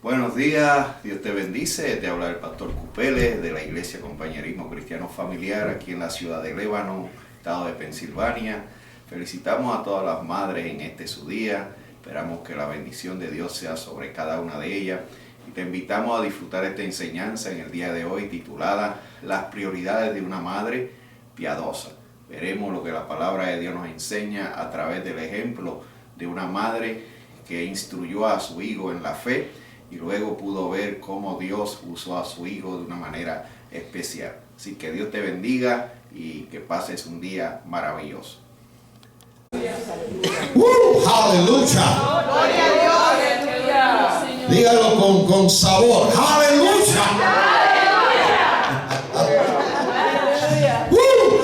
Buenos días, Dios te bendice. Te habla el pastor Cupeles de la Iglesia Compañerismo Cristiano Familiar aquí en la ciudad de Lébano, estado de Pensilvania. Felicitamos a todas las madres en este su día. Esperamos que la bendición de Dios sea sobre cada una de ellas. Y te invitamos a disfrutar esta enseñanza en el día de hoy titulada Las prioridades de una madre piadosa. Veremos lo que la palabra de Dios nos enseña a través del ejemplo de una madre que instruyó a su hijo en la fe y luego pudo ver cómo Dios usó a su hijo de una manera especial. Así que Dios te bendiga y que pases un día maravilloso. ¡Aleluya! Gloria a Dios. Dígalo con sabor. ¡Aleluya!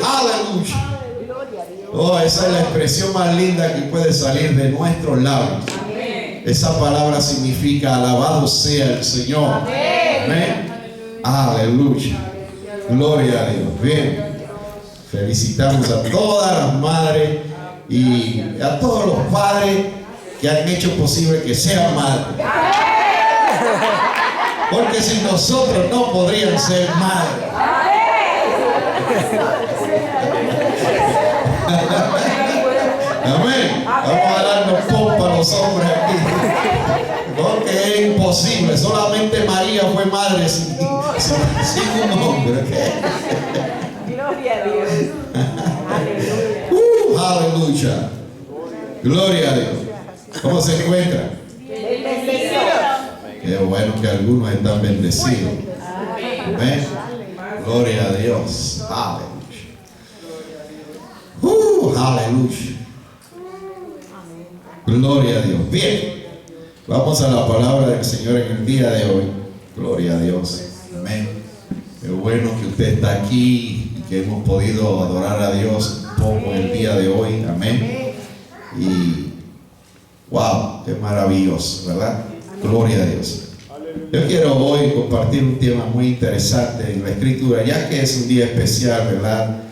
¡Aleluya! Oh, esa es la expresión más linda que puede salir de nuestros labios. Esa palabra significa alabado sea el Señor. Amén. Aleluya. Gloria a Dios. Bien. Felicitamos a todas las madres y a todos los padres que han hecho posible que sean madres. Porque sin nosotros no podrían ser madres. Amén. Vamos a darnos pompa a los hombres aquí. Porque es imposible. Solamente María fue madre sin un hombre. Gloria a Dios. Aleluya. Aleluya. Gloria a Dios. ¿Cómo se encuentra? Bendecido. Qué bueno que algunos están bendecidos. Amén. Gloria a Dios. Aleluya. Aleluya. Gloria a Dios. Bien. Vamos a la palabra del Señor en el día de hoy. Gloria a Dios. Amén. Qué bueno que usted está aquí y que hemos podido adorar a Dios un poco el día de hoy. Amén. Y wow, qué maravilloso, ¿verdad? Gloria a Dios. Yo quiero hoy compartir un tema muy interesante en la Escritura, ya que es un día especial, ¿verdad?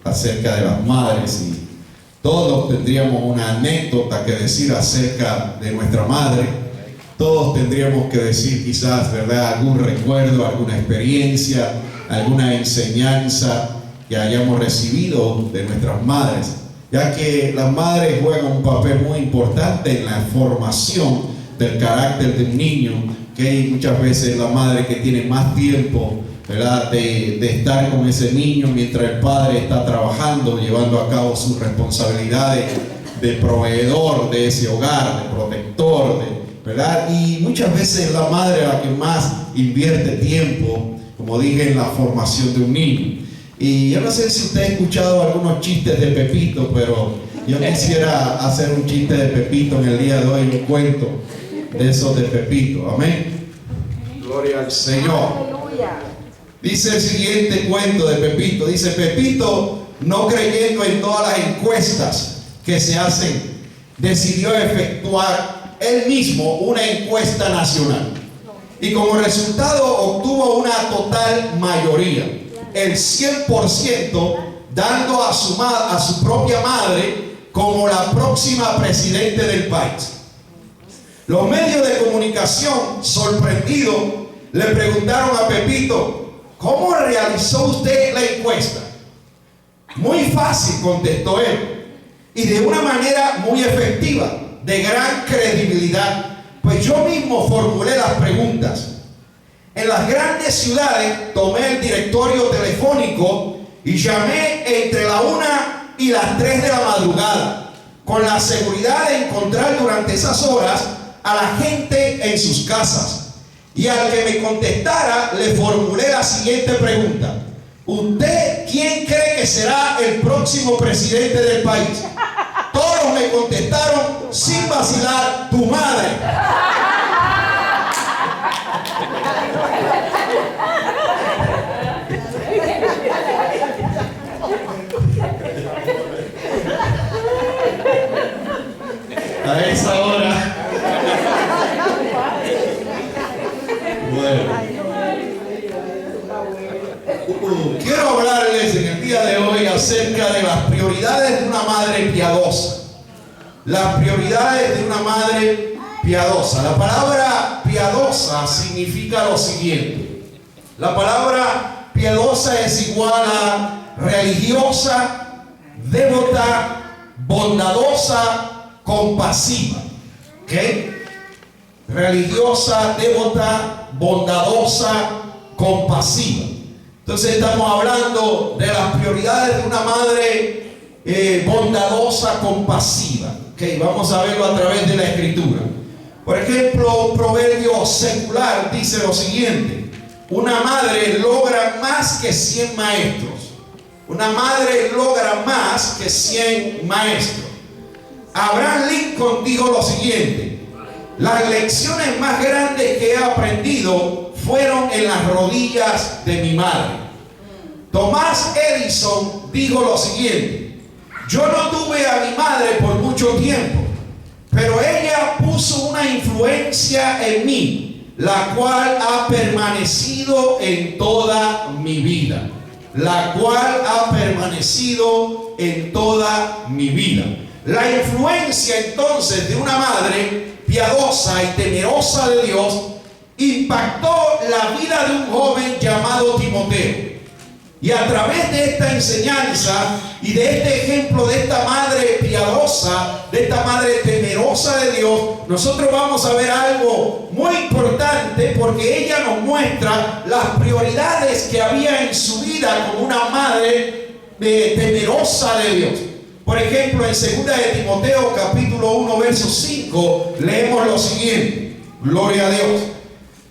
Acerca de las madres, y todos tendríamos una anécdota que decir acerca de nuestra madre. Todos tendríamos que decir quizás, ¿verdad?, algún recuerdo, alguna experiencia, alguna enseñanza que hayamos recibido de nuestras madres, ya que las madres juegan un papel muy importante en la formación del carácter de un niño, que hay muchas veces la madre que tiene más tiempo, ¿verdad?, de estar con ese niño mientras el padre está trabajando, llevando a cabo sus responsabilidades de proveedor de ese hogar, de protector, ¿verdad? Y muchas veces la madre es la que más invierte tiempo, como dije, en la formación de un niño. Y yo no sé si usted ha escuchado algunos chistes de Pepito, pero yo quisiera hacer un chiste de Pepito en el día de hoy, un cuento de esos de Pepito. Amén. Gloria al Señor. Dice el siguiente cuento de Pepito. Dice: Pepito, no creyendo en todas las encuestas que se hacen, decidió efectuar él mismo una encuesta nacional. Y como resultado obtuvo una total mayoría, el 100%, dando a su propia madre como la próxima presidente del país. Los medios de comunicación, sorprendidos, le preguntaron a Pepito: ¿cómo realizó usted la encuesta? Muy fácil, contestó él, y de una manera muy efectiva, de gran credibilidad, pues yo mismo formulé las preguntas. En las grandes ciudades tomé el directorio telefónico y llamé entre la 1 y las 3 de la madrugada, con la seguridad de encontrar durante esas horas a la gente en sus casas. Y al que me contestara le formulé la siguiente pregunta: ¿usted quién cree que será el próximo presidente del país? Todos me contestaron sin vacilar: tu madre. A esa hora. Bueno. Quiero hablarles en el día de hoy acerca de las prioridades de una madre piadosa. Las prioridades de una madre piadosa. La palabra piadosa significa lo siguiente. La palabra piadosa es igual a religiosa, devota, bondadosa, compasiva. ¿Ok? Religiosa, devota, bondadosa, compasiva. Entonces estamos hablando de las prioridades de una madre bondadosa, compasiva. Okay, vamos a verlo a través de la escritura. Por ejemplo, un proverbio secular dice lo siguiente: una madre logra más que 100 maestros. Una madre logra más que 100 maestros. Abraham Lincoln dijo lo siguiente: las lecciones más grandes que he aprendido fueron en las rodillas de mi madre. Tomás Edison dijo lo siguiente: yo no tuve a mi madre por mucho tiempo, pero ella puso una influencia en mí, la cual ha permanecido en toda mi vida. La cual ha permanecido en toda mi vida. La influencia entonces de una madre piadosa y temerosa de Dios impactó la vida de un joven llamado Timoteo. Y a través de esta enseñanza y de este ejemplo de esta madre piadosa, de esta madre temerosa de Dios, nosotros vamos a ver algo muy importante, porque ella nos muestra las prioridades que había en su vida como una madre temerosa de Dios. Por ejemplo, en 2 de Timoteo capítulo 1 verso 5 leemos lo siguiente. Gloria a Dios.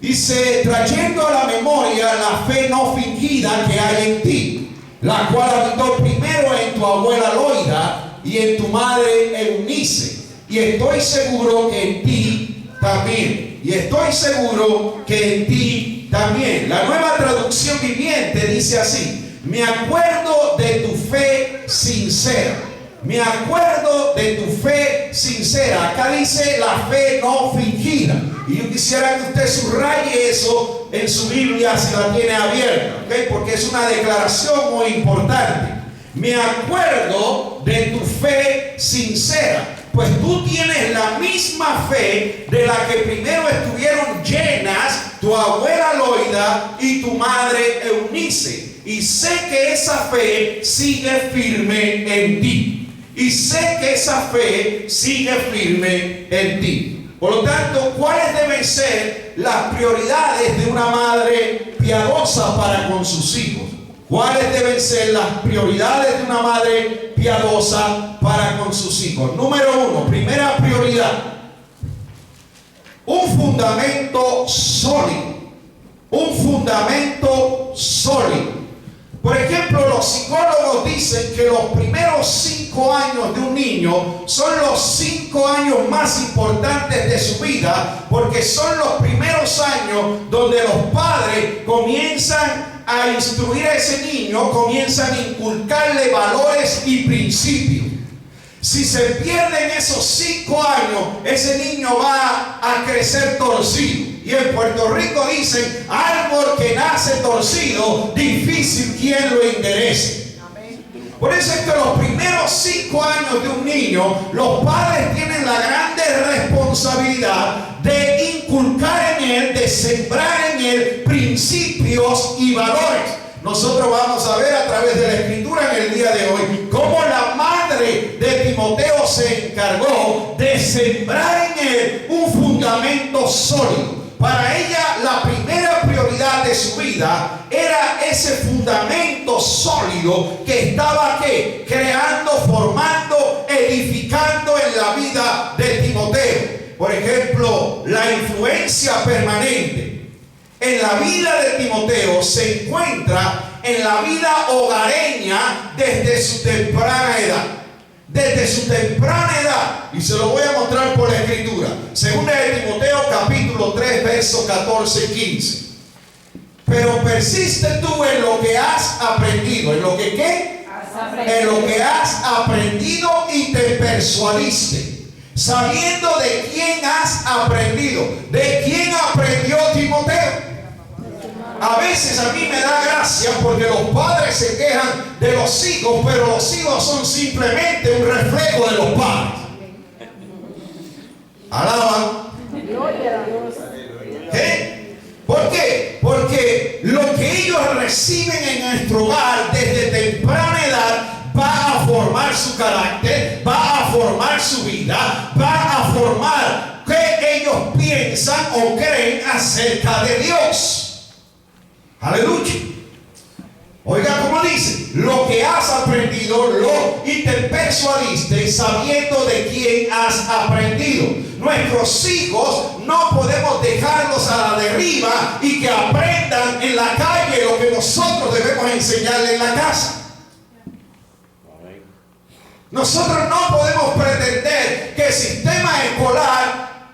Dice: trayendo a la memoria la fe no fingida que hay en ti, la cual habitó primero en tu abuela Loida y en tu madre Eunice, y estoy seguro que en ti también. Y estoy seguro que en ti también. La Nueva Traducción Viviente dice así: me acuerdo de tu fe sincera. Me acuerdo de tu fe sincera. Acá dice la fe no fingida. Y yo quisiera que usted subraye eso en su Biblia si la tiene abierta, ¿okay? Porque es una declaración muy importante. Me acuerdo de tu fe sincera. Pues tú tienes la misma fe de la que primero estuvieron llenas tu abuela Loida y tu madre Eunice. Y sé que esa fe sigue firme en ti. Y sé que esa fe sigue firme en ti. Por lo tanto, ¿cuáles deben ser las prioridades de una madre piadosa para con sus hijos? ¿Cuáles deben ser las prioridades de una madre piadosa para con sus hijos? Número 1, primera prioridad: un fundamento sólido. Un fundamento sólido. Por ejemplo, los psicólogos dicen que los primeros 5 años de un niño son los 5 años más importantes de su vida, porque son los primeros años donde los padres comienzan a instruir a ese niño, comienzan a inculcarle valores y principios. Si se pierden esos 5 años, ese niño va a crecer torcido. Y en Puerto Rico dicen: árbol que nace torcido, difícil quien lo enderece. Por eso es que los primeros 5 años de un niño, los padres tienen la grande responsabilidad de inculcar en él, de sembrar en él principios y valores. Nosotros vamos a ver a través de la escritura en el día de hoy cómo la madre de Timoteo se encargó de sembrar en él un fundamento sólido. Para ella, la primera prioridad de su vida era ese fundamento sólido que estaba ¿qué? Creando, formando, edificando en la vida de Timoteo. Por ejemplo, la influencia permanente en la vida de Timoteo se encuentra en la vida hogareña desde su temprana edad. Desde su temprana edad, y se lo voy a mostrar por la escritura. Segunda de Timoteo capítulo 3 versos 14 y 15. Pero persiste tú en lo que has aprendido. ¿En lo que qué? En lo que has aprendido y te persuadiste, sabiendo de quién has aprendido. ¿De quién aprendió Timoteo? A veces a mí me da gracia porque los padres se quejan de los hijos, pero los hijos son simplemente un reflejo de los padres. Alaban. Gloria a Dios. ¿Por qué? Porque lo que ellos reciben en nuestro hogar desde temprana edad va a formar su carácter, va a formar su vida, va a formar qué ellos piensan o creen acerca de Dios. Aleluya. Oiga cómo dice: lo que has aprendido y te persuadiste sabiendo de quién has aprendido. Nuestros hijos no podemos dejarlos a la deriva y que aprendan en la calle lo que nosotros debemos enseñarles en la casa. Nosotros no podemos pretender que el sistema escolar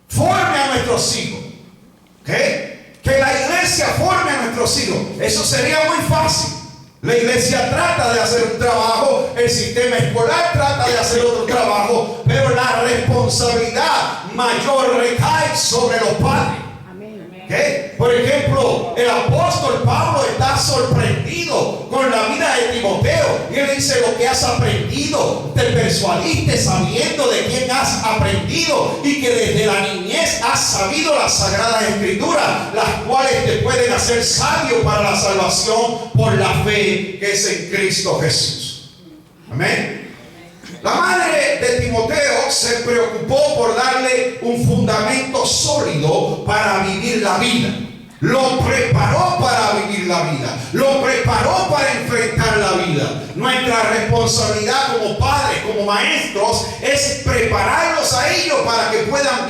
forme a nuestros hijos. Que la iglesia forme a nuestros hijos. Eso sería muy fácil. La iglesia trata de hacer un trabajo, el sistema escolar trata de hacer otro trabajo, pero la responsabilidad mayor recae sobre los padres. Por ejemplo, el apóstol Pablo está sorprendido con la vida de Timoteo y él dice: lo que has aprendido te persuadiste sabiendo de quién has aprendido y que desde la niñez has sabido las sagradas escrituras, las cuales te pueden hacer sabio para la salvación por la fe que es en Cristo Jesús. Amén. La madre de Timoteo se preocupó por darle un fundamento sólido para vivir la vida. Lo preparó para vivir la vida. Lo preparó para enfrentar la vida. Nuestra responsabilidad como padres, como maestros, es prepararlos a ellos para que puedan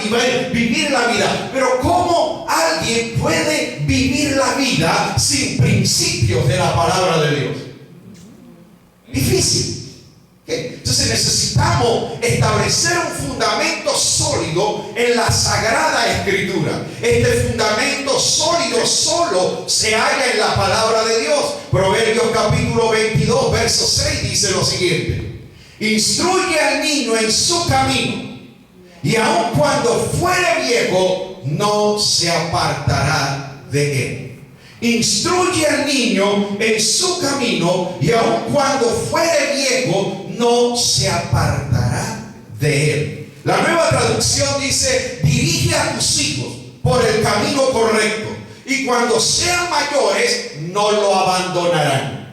vivir la vida. Pero ¿cómo alguien puede vivir la vida sin principios de la palabra de Dios? Difícil. Entonces necesitamos establecer un fundamento sólido en la Sagrada Escritura. Este fundamento sólido solo se halla en la palabra de Dios. Proverbios capítulo 22, verso 6 dice lo siguiente: instruye al niño en su camino, y aun cuando fuere viejo no se apartará de él. Instruye al niño en su camino, y aun cuando fuere viejo no se apartará de él. La Nueva Traducción dice: dirige a tus hijos por el camino correcto, y cuando sean mayores no lo abandonarán.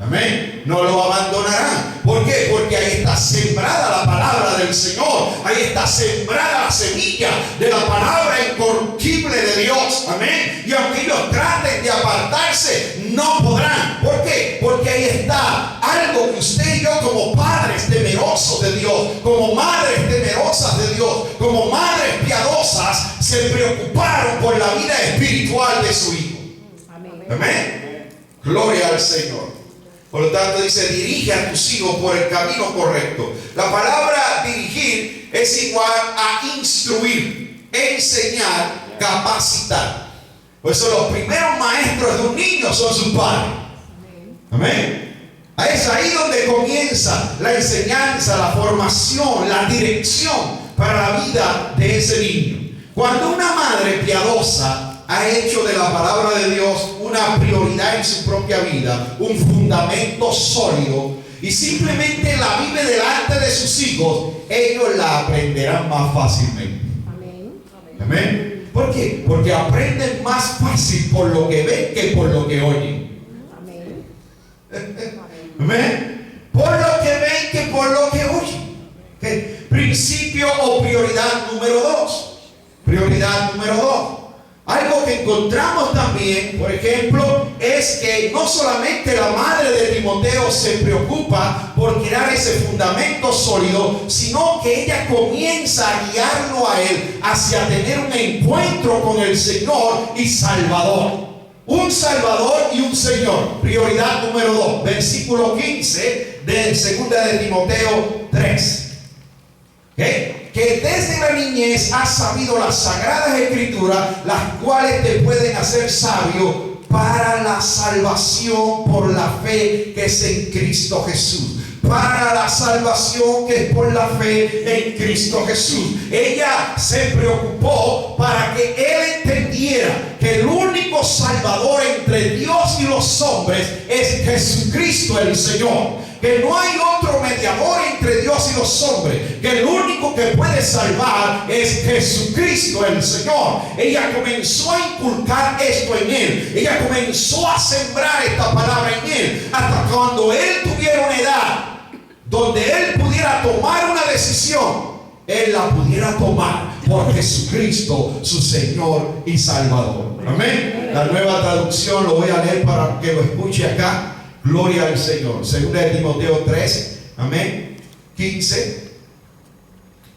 Amén. No lo abandonarán. ¿Por qué? Porque ahí está sembrada la palabra del Señor. Ahí está sembrada la semilla de la palabra incorruptible de Dios. Amén. Y aunque ellos traten de apartarse, no podrán. ¿Por qué? Porque ahí está algo que usted y yo, como padres temerosos de Dios, como madres temerosas de Dios, como madres piadosas, se preocuparon por la vida espiritual de su hijo. Amén. Amén. Gloria al Señor. Por lo tanto dice: dirige a tus hijos por el camino correcto. La palabra dirigir es igual a instruir, enseñar, capacitar. Por eso los primeros maestros de un niño son sus padres. Amén. Es ahí donde comienza la enseñanza, la formación, la dirección para la vida de ese niño. Cuando una madre piadosa ha hecho de la palabra de Dios una prioridad en su propia vida, un fundamento sólido, y simplemente la vive delante de sus hijos, ellos la aprenderán más fácilmente. Amén. Amén. ¿Por qué? Porque aprenden más fácil por lo que ven que por lo que oyen. Amén. Amén. Por lo que ven que por lo que oyen. ¿Okay? Principio o prioridad número 2. Prioridad número 2. Algo que encontramos también, por ejemplo, es que no solamente la madre de Timoteo se preocupa por crear ese fundamento sólido, sino que ella comienza a guiarlo a él hacia tener un encuentro con el Señor y Salvador. Un Salvador y un Señor. Prioridad número 2, versículo 15 de 2 de Timoteo 3. Que desde la niñez has sabido las sagradas escrituras, las cuales te pueden hacer sabio para la salvación por la fe que es en Cristo Jesús. Para la salvación que es por la fe en Cristo Jesús. Ella se preocupó para que él entendiera que el único Salvador entre Dios y los hombres es Jesucristo el Señor, que no hay otro mediador entre Dios y los hombres, que el único que puede salvar es Jesucristo el Señor. Ella comenzó a inculcar esto en él, ella comenzó a sembrar esta palabra en él, hasta cuando él tuviera una edad donde él pudiera tomar una decisión, él la pudiera tomar por Jesucristo, su Señor y Salvador. Amén. La Nueva Traducción lo voy a leer para que lo escuche acá. Gloria al Señor. Segunda de Timoteo 3, amén, 15.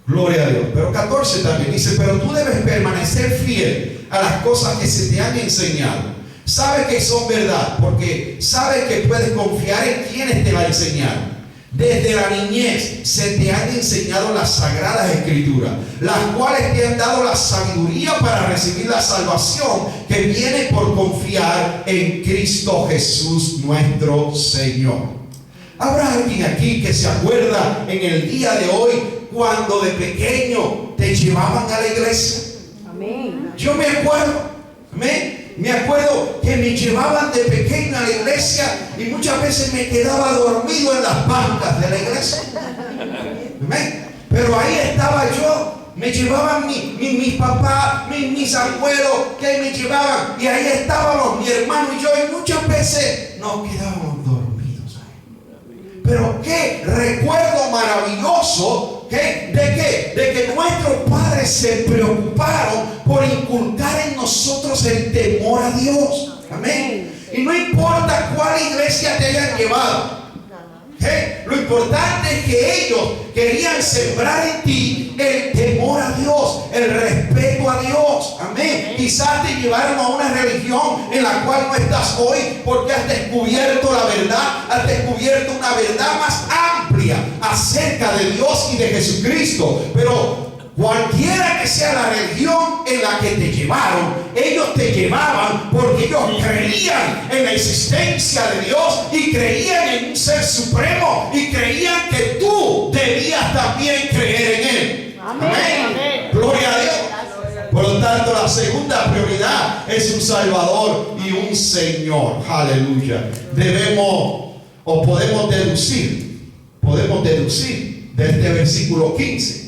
Gloria a Dios. Pero 14 también dice: pero tú debes permanecer fiel a las cosas que se te han enseñado. Sabes que son verdad, porque sabes que puedes confiar en quienes te la enseñaron. Desde la niñez se te han enseñado las sagradas escrituras, las cuales te han dado la sabiduría para recibir la salvación que viene por confiar en Cristo Jesús nuestro Señor. ¿Habrá alguien aquí que se acuerda en el día de hoy cuando de pequeño te llevaban a la iglesia? Amén. Yo me acuerdo, amén. Me acuerdo que me llevaban de pequeño a la iglesia y muchas veces me quedaba dormido en las bancas de la iglesia. ¿Amén? Pero ahí estaba yo, me llevaban mis papás, mis abuelos, que me llevaban, y ahí estábamos mi hermano y yo, y muchas veces nos quedábamos dormidos ahí. Pero qué recuerdo maravilloso. ¿De que nuestros padres se preocuparon por inculcar en nosotros el temor a Dios? Amén. Y no importa cuál iglesia te hayan llevado, lo importante es que ellos querían sembrar en ti el temor a Dios, el respeto a Dios. Amén. Quizás te llevaron a una religión en la cual no estás hoy porque has descubierto la verdad, has descubierto una verdad más amplia acerca de Dios y de Jesucristo. Pero cualquiera que sea la religión en la que te llevaron, ellos te llevaban porque ellos creían en la existencia de Dios y creían en un ser supremo y creían que tú debías también creer en Él. Amén. Amén. Gloria a Dios. Por lo tanto, la segunda prioridad es un Salvador y un Señor. Aleluya. Debemos o podemos deducir de este versículo 15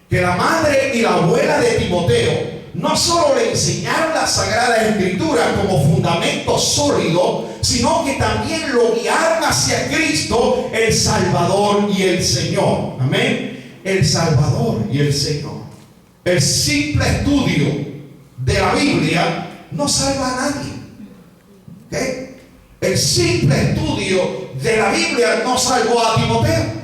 que la madre y la abuela de Timoteo no solo le enseñaron la Sagrada Escritura como fundamento sólido, sino que también lo guiaron hacia Cristo, el Salvador y el Señor. Amén. El Salvador y el Señor. El simple estudio de la Biblia no salva a nadie. ¿Okay? El simple estudio de la Biblia no salvó a Timoteo.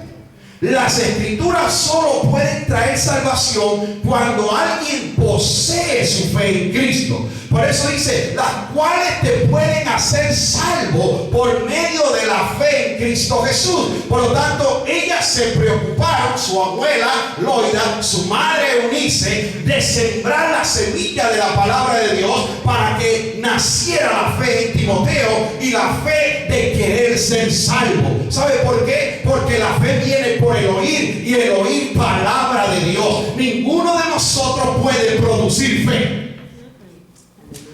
Las escrituras solo pueden traer salvación cuando alguien posee su fe en Cristo. Por eso dice, las cuales te pueden hacer salvo por medio de la fe en Cristo Jesús. Por lo tanto, ellas se preocuparon, su abuela Loida, su madre Eunice, de sembrar la semilla de la palabra de Dios para que naciera la fe en Timoteo y la fe de querer ser salvo. ¿Sabe por qué? Porque la fe viene por el oír y el oír palabra de Dios. Ninguno de nosotros puede producir fe.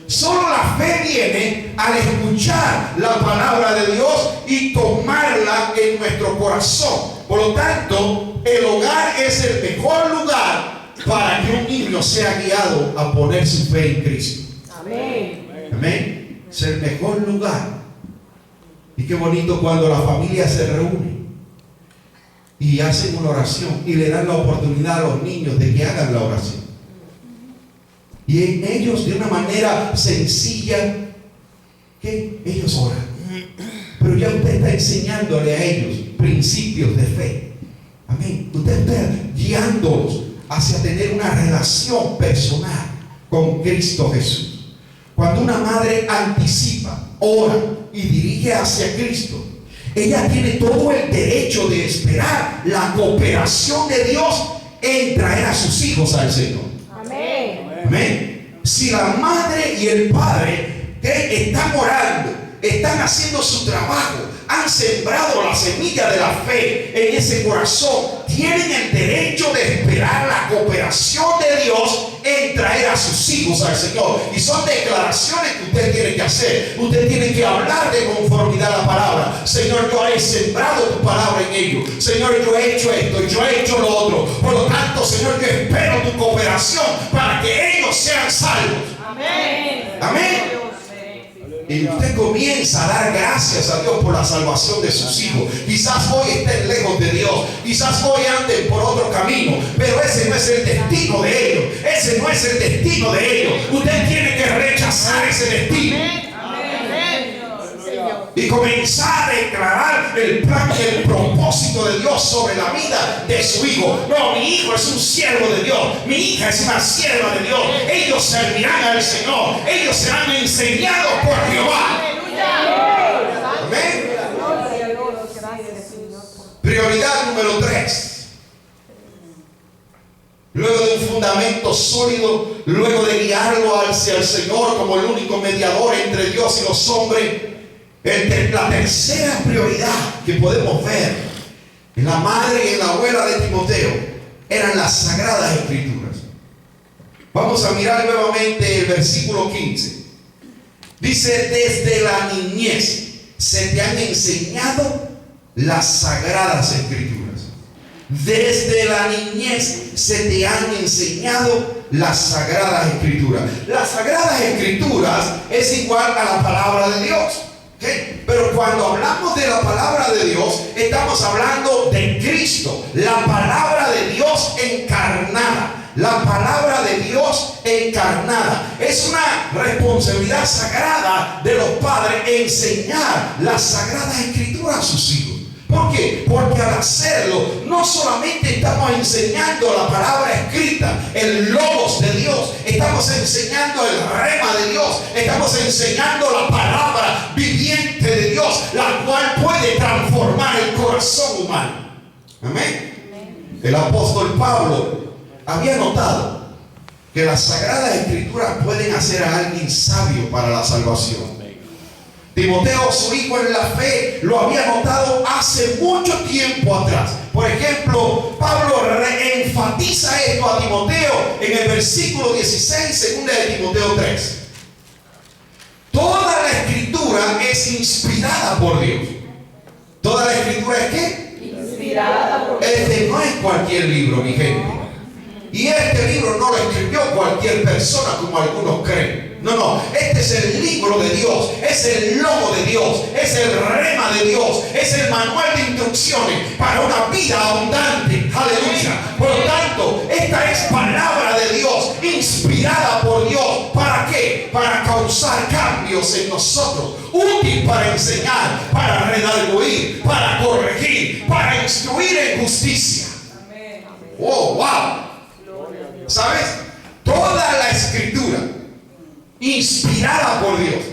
Solo la fe viene al escuchar la palabra de Dios y tomarla en nuestro corazón. Por lo tanto, el hogar es el mejor lugar para que un niño sea guiado a poner su fe en Cristo. Amén. Amén. Es el mejor lugar. Y qué bonito cuando la familia se reúne y hacen una oración y le dan la oportunidad a los niños de que hagan la oración. Y en ellos, de una manera sencilla, que ellos oran. Pero ya usted está enseñándole a ellos principios de fe. Amén. Usted está guiándolos hacia tener una relación personal con Cristo Jesús. Cuando una madre anticipa, ora y dirige hacia Cristo, ella tiene todo el derecho de esperar la cooperación de Dios en traer a sus hijos al Señor. Amén. Amén. Si la madre y el padre que están orando, están haciendo su trabajo, han sembrado la semilla de la fe en ese corazón, tienen el derecho de esperar la cooperación de Dios en traer a sus hijos al Señor. Y son declaraciones que usted tiene que hacer. Usted tiene que hablar de conformidad a la palabra. Señor, yo he sembrado tu palabra en ellos. Señor, yo he hecho esto, yo he hecho lo otro. Por lo tanto, Señor, yo espero tu cooperación para que ellos sean salvos. Amén. Amén. Y usted comienza a dar gracias a Dios por la salvación de sus hijos. Quizás hoy estén lejos de Dios, quizás hoy anden por otro camino, pero ese no es el destino de ellos. Ese no es el destino de ellos. Usted tiene que rechazar ese destino y comenzar a declarar el plan y el propósito de Dios sobre la vida de su hijo. No, mi hijo es un siervo de Dios, mi hija es una sierva de Dios. Ellos servirán al Señor, ellos serán enseñados por Jehová. Amén. Prioridad número 3. Luego de un fundamento sólido, luego de guiarlo hacia el Señor como el único mediador entre Dios y los hombres, la tercera prioridad que podemos ver en la madre y en la abuela de Timoteo eran las Sagradas Escrituras. Vamos a mirar nuevamente el versículo 15. Dice: desde la niñez se te han enseñado las Sagradas Escrituras. Desde la niñez se te han enseñado las Sagradas Escrituras. Las Sagradas Escrituras es igual a la palabra de Dios. ¿Okay? Pero cuando hablamos de la palabra de Dios, estamos hablando de Cristo, la palabra de Dios encarnada. La palabra de Dios encarnada. Es una responsabilidad sagrada de los padres enseñar las Sagradas Escrituras a sus hijos. ¿Por qué? Porque al hacerlo, no solamente estamos enseñando la palabra escrita, el logos de Dios, estamos enseñando el rema de Dios, estamos enseñando la palabra viviente de Dios, la cual puede transformar el corazón humano. Amén. El apóstol Pablo había notado que las Sagradas Escrituras pueden hacer a alguien sabio para la salvación. Timoteo, su hijo en la fe, lo había notado hace mucho tiempo atrás. Por ejemplo, Pablo enfatiza esto a Timoteo en el versículo 16, segunda de Timoteo 3. Toda la Escritura es inspirada por Dios. ¿Toda la Escritura es qué? Inspirada por Dios. Este no es cualquier libro, mi gente. Y este libro no lo escribió cualquier persona como algunos creen. No, este es el libro de Dios, es el logo de Dios, es el rema de Dios, es el manual de instrucciones para una vida abundante. Aleluya. Por lo tanto, esta es palabra de Dios, inspirada por Dios. ¿Para qué? Para causar cambios en nosotros, útil para enseñar, para redarguir, para corregir, para instruir en justicia. Oh, wow. ¿Sabes? Toda la Escritura inspirada por Dios.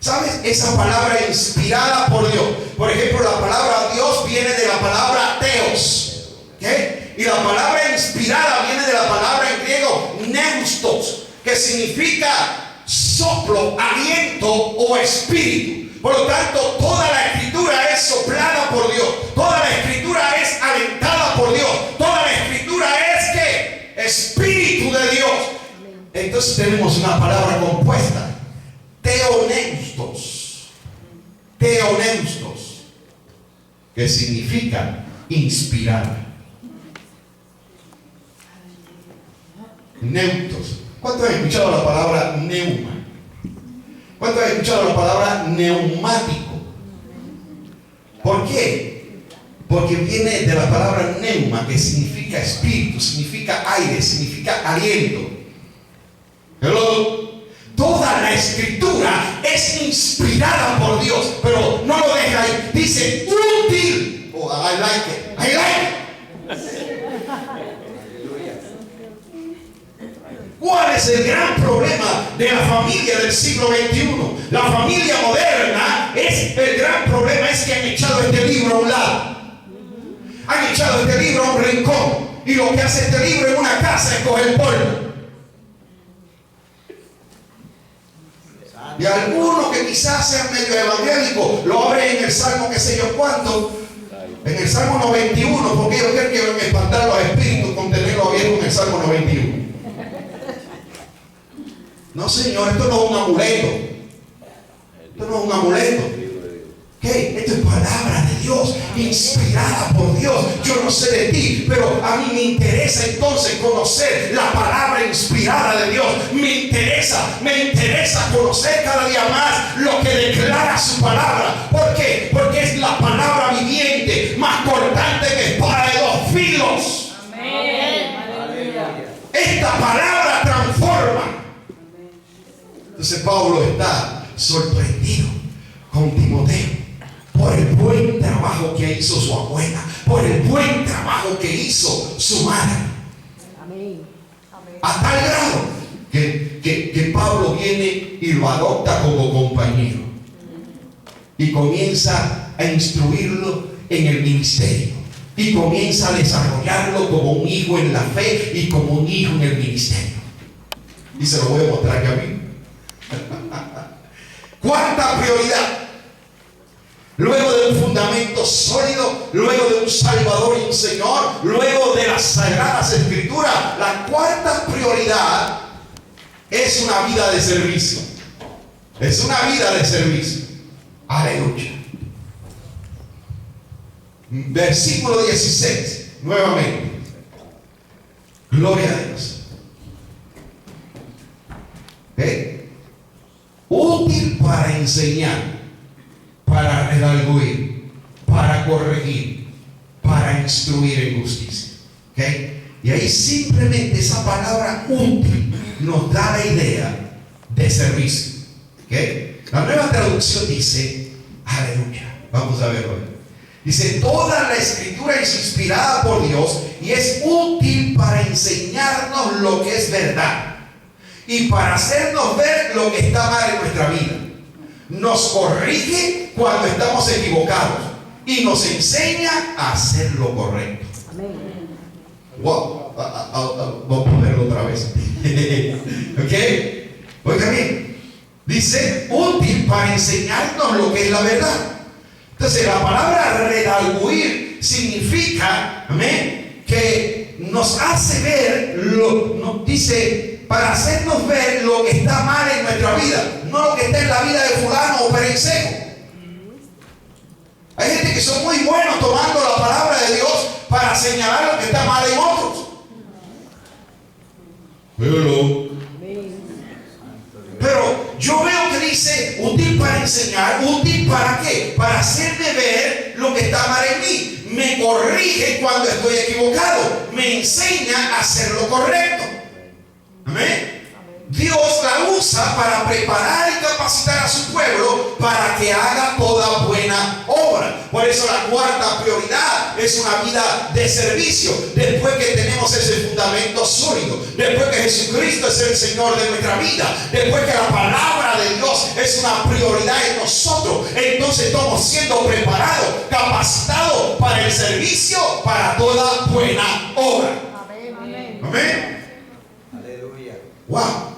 ¿Sabes? Esa palabra inspirada por Dios. Por ejemplo, la palabra Dios viene de la palabra Theos. ¿Okay? Y la palabra inspirada viene de la palabra en griego neustos, que significa soplo, aliento o espíritu. Por lo tanto, toda la Escritura es soplada por Dios. Toda la Escritura es alentada por Dios. Toda la Escritura es ¿qué? Espíritu de Dios. Entonces tenemos una palabra compuesta, teoneustos, que significa inspirar. Neutos. ¿Cuántos han escuchado la palabra neuma? ¿Cuántos han escuchado la palabra neumático? ¿Por qué? Porque viene de la palabra neuma, que significa espíritu, significa aire, significa aliento. Hello. Toda la Escritura es inspirada por Dios, pero no lo deja ahí. Dice útil. Oh, I like it. I like it. ¿Cuál es el gran problema de la familia del siglo XXI? La familia moderna, el gran problema es que han echado este libro a un lado. Han echado este libro a un rincón. Y lo que hace este libro en una casa es coger polvo. Y algunos que quizás sean medio evangélicos lo abren en el Salmo qué sé yo cuánto, en el Salmo 91, porque ellos creen que van a espantar los espíritus con tenerlo abierto en el Salmo 91. No, Señor, esto no es un amuleto. Esto no es un amuleto. ¿Qué? Esto es palabra de Dios, inspirada por Dios. Yo no sé de ti, pero a mí me interesa entonces conocer la palabra inspirada de Dios. Me interesa conocer cada día más lo que declara su palabra. ¿Por qué? Porque es la palabra viviente, más cortante que espada de dos filos. Amén. Esta palabra transforma. Entonces Pablo está sorprendido con Timoteo por el buen trabajo que hizo su abuela, por el buen trabajo que hizo su madre. Amén. A tal grado que Pablo viene y lo adopta como compañero y comienza a instruirlo en el ministerio y comienza a desarrollarlo como un hijo en la fe y como un hijo en el ministerio. Y se lo voy a mostrar aquí a mí. Cuarta prioridad. Luego de un fundamento sólido, luego de un Salvador y un Señor, luego de las Sagradas Escrituras, la cuarta prioridad es una vida de servicio. Es una vida de servicio. Aleluya. Versículo 16, nuevamente. Gloria a Dios. Útil para enseñar, para redarguir, para corregir, para instruir en justicia. Y ahí simplemente esa palabra útil nos da la idea de servicio. La nueva traducción dice, aleluya, vamos a verlo. Dice, toda la escritura es inspirada por Dios y es útil para enseñarnos lo que es verdad y para hacernos ver lo que está mal en nuestra vida. Nos corrige cuando estamos equivocados y nos enseña a hacer lo correcto. Amén. Wow, vamos a verlo otra vez. Oiga bien, dice útil para enseñarnos lo que es la verdad. Entonces la palabra redarguir significa, amén, que nos hace ver, nos dice, para hacernos ver lo que está mal en nuestra vida, no lo que está en la vida de fulano o perencejo. Hay gente que son muy buenos tomando la palabra de Dios para señalar lo que está mal en otros. Pero yo veo que dice útil para enseñar, útil para qué? Para hacerme ver lo que está mal en mí. Me corrige cuando estoy equivocado. Me enseña a hacer lo correcto. Amén. Dios la usa para preparar y capacitar a su pueblo para que haga toda buena obra. Por eso la cuarta prioridad es una vida de servicio. Después que tenemos ese fundamento sólido, después que Jesucristo es el Señor de nuestra vida, después que la palabra de Dios es una prioridad en nosotros, entonces estamos siendo preparados, capacitados para el servicio, para toda buena obra. Amén. Amén. Wow.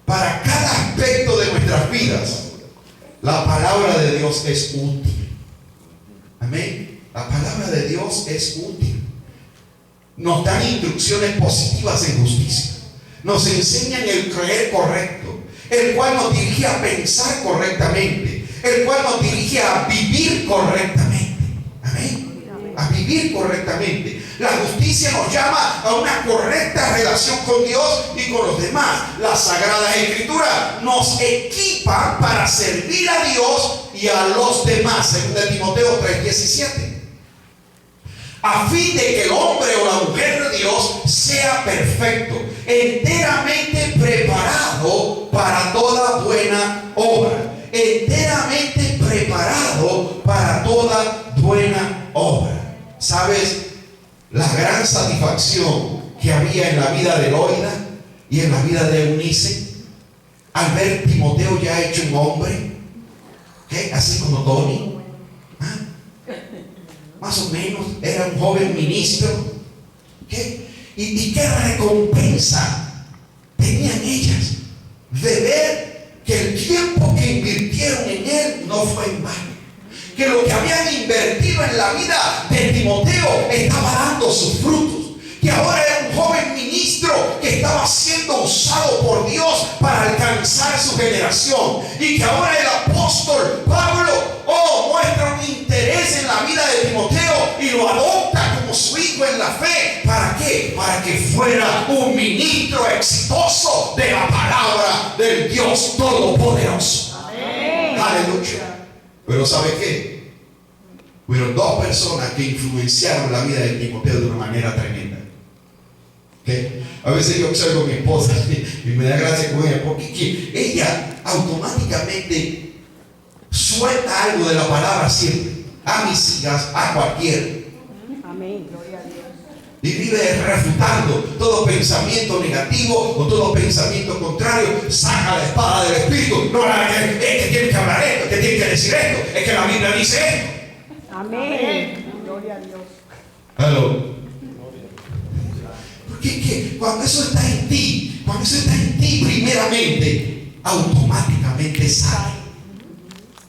Para cada aspecto de nuestras vidas, la palabra de Dios es útil. Amén. La palabra de Dios es útil. Nos dan instrucciones positivas en justicia. Nos enseñan el creer correcto, el cual nos dirige a pensar correctamente, el cual nos dirige a vivir correctamente. Amén. A vivir correctamente. La justicia nos llama a una correcta relación con Dios y con los demás. Las Sagradas Escrituras nos equipan para servir a Dios y a los demás, según de Timoteo 3:17, a fin de que el hombre o la mujer de Dios sea perfecto, enteramente preparado para toda buena obra. Enteramente preparado para toda buena obra. ¿Sabes? La gran satisfacción que había en la vida de Loida y en la vida de Eunice al ver Timoteo ya hecho un hombre, así como Tony, más o menos era un joven ministro, y qué recompensa tenían ellas de ver que el tiempo que invirtieron en él no fue en vano, que lo que habían invertido en la vida de Timoteo estaba dando sus frutos, que ahora era un joven ministro que estaba siendo usado por Dios para alcanzar su generación, y que ahora el apóstol Pablo muestra un interés en la vida de Timoteo y lo adopta como su hijo en la fe. ¿Para qué? Para que fuera un ministro exitoso de la palabra del Dios Todopoderoso. Amén. Aleluya. Pero ¿sabe qué? Fueron dos personas que influenciaron la vida de Timoteo de una manera tremenda. ¿Okay? A veces yo observo a mi esposa y me da gracia con ella, porque ella automáticamente suelta algo de la palabra siempre, a mis hijas, a cualquiera. Amén. Gloria a Dios. Y vive refutando todo pensamiento negativo o todo pensamiento contrario. Saca la espada del Espíritu. No, es que tiene que hablar esto, es que tiene que decir esto, es que la Biblia dice esto. Amén. Gloria a Dios. Aló. Porque cuando eso está en ti, primeramente, automáticamente sale.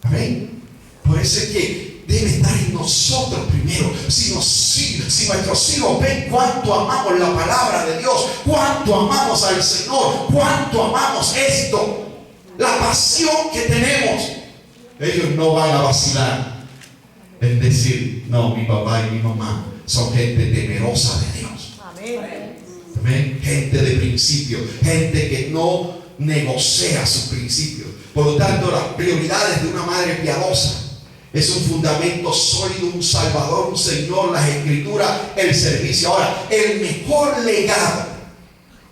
Amén. Por eso es que debe estar en nosotros primero. Si nuestros hijos ven cuánto amamos la palabra de Dios, cuánto amamos al Señor, cuánto amamos esto, la pasión que tenemos, ellos no van a vacilar en decir: no, mi papá y mi mamá son gente temerosa de Dios. Amén. Amén. Gente de principio, gente que no negocia sus principios. Por lo tanto, las prioridades de una madre piadosa es un fundamento sólido, un salvador, un Señor, las escrituras, el servicio. Ahora, el mejor legado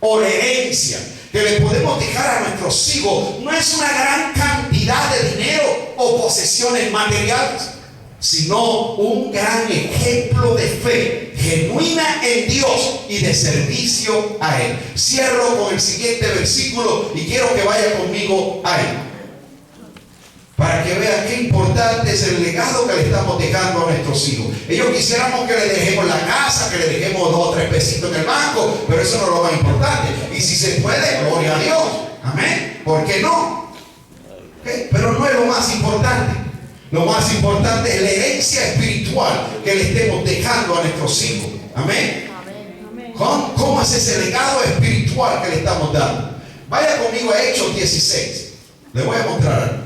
o la herencia que le podemos dejar a nuestros hijos no es una gran cantidad de dinero o posesiones materiales, sino un gran ejemplo de fe genuina en Dios y de servicio a Él. Cierro con el siguiente versículo y quiero que vaya conmigo a él, para que vean qué importante es el legado que le estamos dejando a nuestros hijos. Ellos quisiéramos que le dejemos la casa, que le dejemos 2 o 3 pesitos en el banco, pero eso no es lo más importante. Y si se puede, gloria a Dios. Amén. ¿Por qué no? ¿Okay? Pero no es lo más importante. Lo más importante es la herencia espiritual que le estemos dejando a nuestros hijos. Amén. ¿Cómo es ese legado espiritual que le estamos dando? Vaya conmigo a Hechos 16. Le voy a mostrar algo.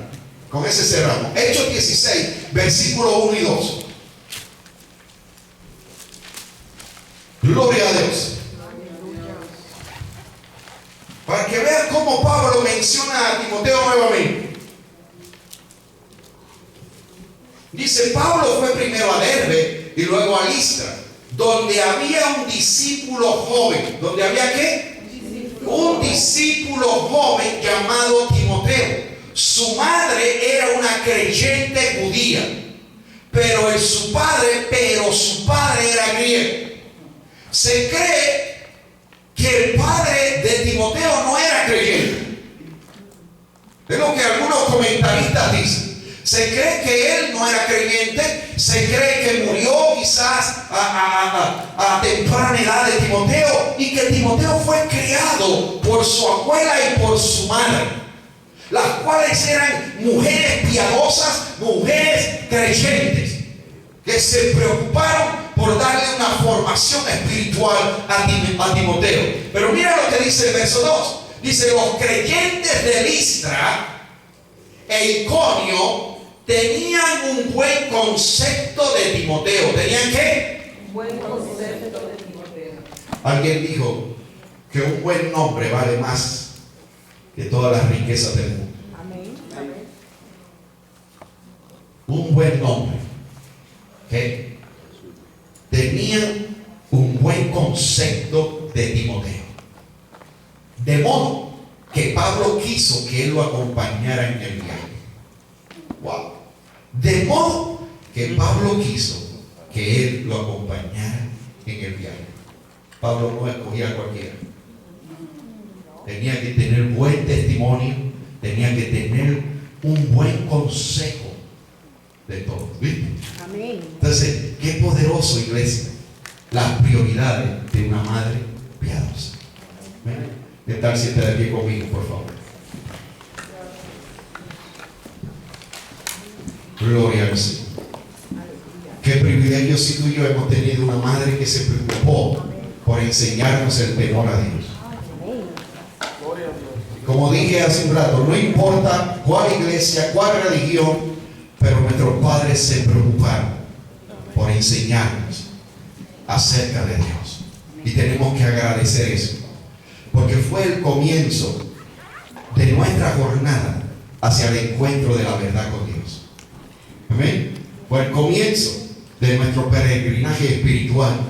Con ese cerramos. Hechos 16, versículo 1 y 2. Gloria a Dios. Para que vean cómo Pablo menciona a Timoteo nuevamente. Dice: Pablo fue primero a Derbe y luego a Listra, donde había un discípulo joven. ¿Donde había qué? Un discípulo joven llamado Timoteo. Su madre era una creyente judía, pero su padre era griego. Se cree que el padre de Timoteo no era creyente. Es lo que algunos comentaristas dicen. Se cree que él no era creyente, se cree que murió quizás a temprana edad de Timoteo, y que Timoteo fue criado por su abuela y por su madre, las cuales eran mujeres piadosas, mujeres creyentes, que se preocuparon por darle una formación espiritual a Timoteo. Pero mira lo que dice el verso 2. Dice: los creyentes de Listra e Iconio tenían un buen concepto de Timoteo. ¿Tenían qué? Buen concepto de Timoteo. Alguien dijo que un buen nombre vale más que todas las riquezas del mundo. Amén. Un buen nombre. ¿Okay? Tenían un buen concepto de Timoteo. De modo que Pablo quiso que él lo acompañara en el viaje. Wow. De modo que Pablo quiso que él lo acompañara en el viaje. Pablo no escogía a cualquiera. Tenía que tener buen testimonio, tenía que tener un buen consejo de todo. ¿Viste? Amén. Entonces, qué poderoso, iglesia, las prioridades de una madre piadosa. ¿Qué tal si está de pie conmigo, por favor? Gloria al Señor. Qué privilegio si tú y yo hemos tenido una madre que se preocupó por enseñarnos el temor a Dios. Como dije hace un rato, no importa cuál iglesia, cuál religión, pero nuestros padres se preocuparon por enseñarnos acerca de Dios. Y tenemos que agradecer eso, porque fue el comienzo de nuestra jornada hacia el encuentro de la verdad con Dios. Amén. Fue el comienzo de nuestro peregrinaje espiritual,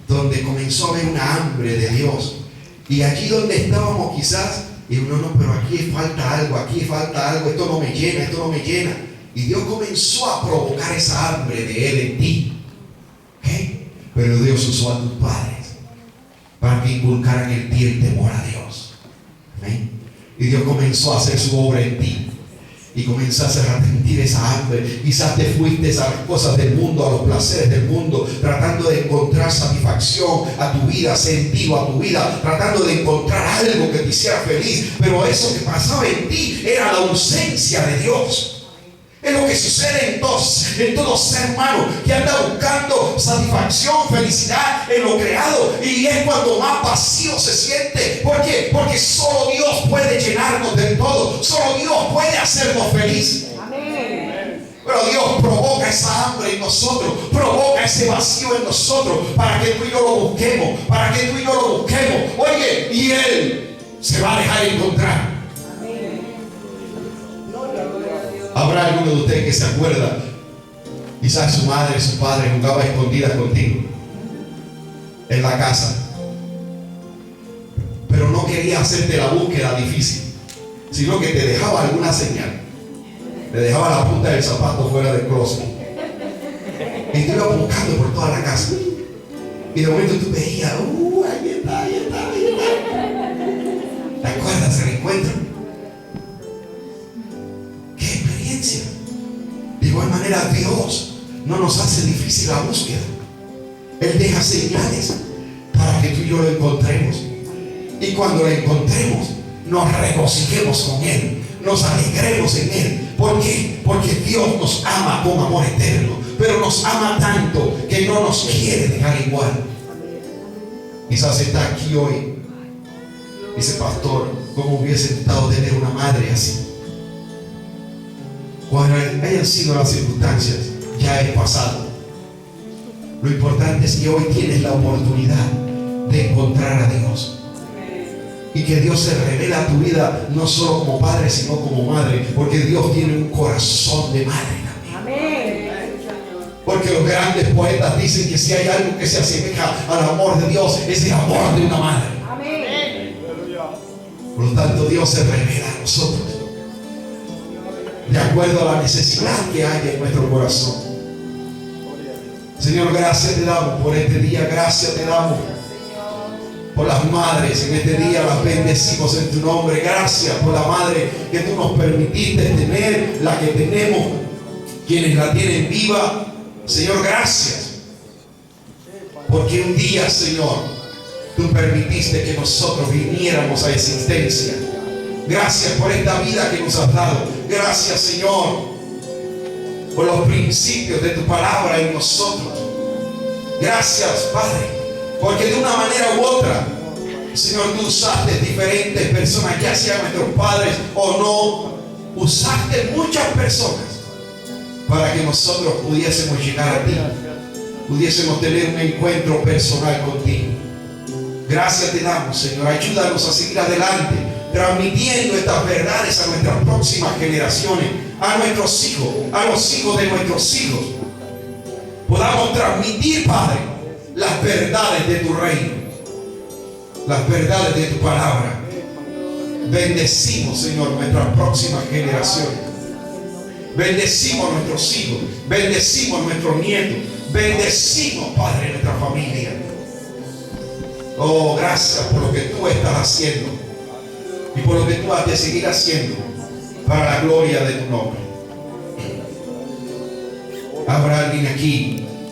donde comenzó a haber una hambre de Dios. Y allí donde estábamos quizás, y uno, no, pero aquí falta algo, esto no me llena, esto no me llena. Y Dios comenzó a provocar esa hambre de Él en ti. ¿Okay? Pero Dios usó a tus padres para que inculcaran en ti el temor a Dios. ¿Amén? Y Dios comenzó a hacer su obra en ti. Y comenzaste a sentir esa hambre. Quizás te fuiste a las cosas del mundo, a los placeres del mundo, tratando de encontrar satisfacción a tu vida, sentido a tu vida, tratando de encontrar algo que te hiciera feliz. Pero eso que pasaba en ti era la ausencia de Dios. Es lo que sucede en todo ser humano que anda buscando satisfacción, felicidad en lo creado, y es cuando más vacío se siente. ¿Por qué? Porque solo Dios puede llenarnos del todo, solo Dios puede hacernos felices. Amén. Pero Dios provoca esa hambre en nosotros, provoca ese vacío en nosotros para que tú y yo lo busquemos, Oye, y Él se va a dejar encontrar. Habrá alguno de ustedes que se acuerda, quizás su madre, su padre jugaba a escondidas contigo en la casa, pero no quería hacerte la búsqueda difícil, sino que te dejaba alguna señal, te dejaba la punta del zapato fuera del closet y te iba buscando por toda la casa, y de momento tú veías, ahí está. ¿Te acuerdas del encuentro? De igual manera, Dios no nos hace difícil la búsqueda. Él deja señales para que tú y yo lo encontremos. Y cuando lo encontremos, nos regocijemos con Él, nos alegremos en Él. ¿Por qué? Porque Dios nos ama con amor eterno, pero nos ama tanto que no nos quiere dejar igual. Quizás está aquí hoy, dice: pastor, ¿cómo hubiese gustado tener una madre así? Cuando hayan sido las circunstancias, ya es pasado. Lo importante es que hoy tienes la oportunidad de encontrar a Dios, y que Dios se revela a tu vida no solo como padre, sino como madre, porque Dios tiene un corazón de madre también. Amén. Porque los grandes poetas dicen que si hay algo que se asemeja al amor de Dios, es el amor de una madre. Amén. Por lo tanto, Dios se revela a nosotros de acuerdo a la necesidad que hay en nuestro corazón. Señor, gracias te damos por este día, gracias te damos por las madres en este día, las bendecimos en tu nombre. Gracias por la madre que tú nos permitiste tener, la que tenemos, quienes la tienen viva. Señor, gracias, porque un día, Señor, tú permitiste que nosotros viniéramos a existencia. Gracias por esta vida que nos has dado. Gracias, Señor, por los principios de tu palabra en nosotros. Gracias, Padre, porque de una manera u otra, Señor, tú usaste diferentes personas, ya sean nuestros padres o no. Usaste muchas personas para que nosotros pudiésemos llegar a ti, pudiésemos tener un encuentro personal contigo. Gracias te damos, Señor. Ayúdanos a seguir adelante, transmitiendo estas verdades a nuestras próximas generaciones, a nuestros hijos, a los hijos de nuestros hijos. Podamos transmitir, Padre, las verdades de tu reino, las verdades de tu palabra. Bendecimos, Señor, nuestras próximas generaciones. Bendecimos a nuestros hijos, bendecimos a nuestros nietos, bendecimos, Padre, nuestra familia. Oh, gracias por lo que tú estás haciendo y por lo que tú has de seguir haciendo para la gloria de tu nombre. Habrá alguien aquí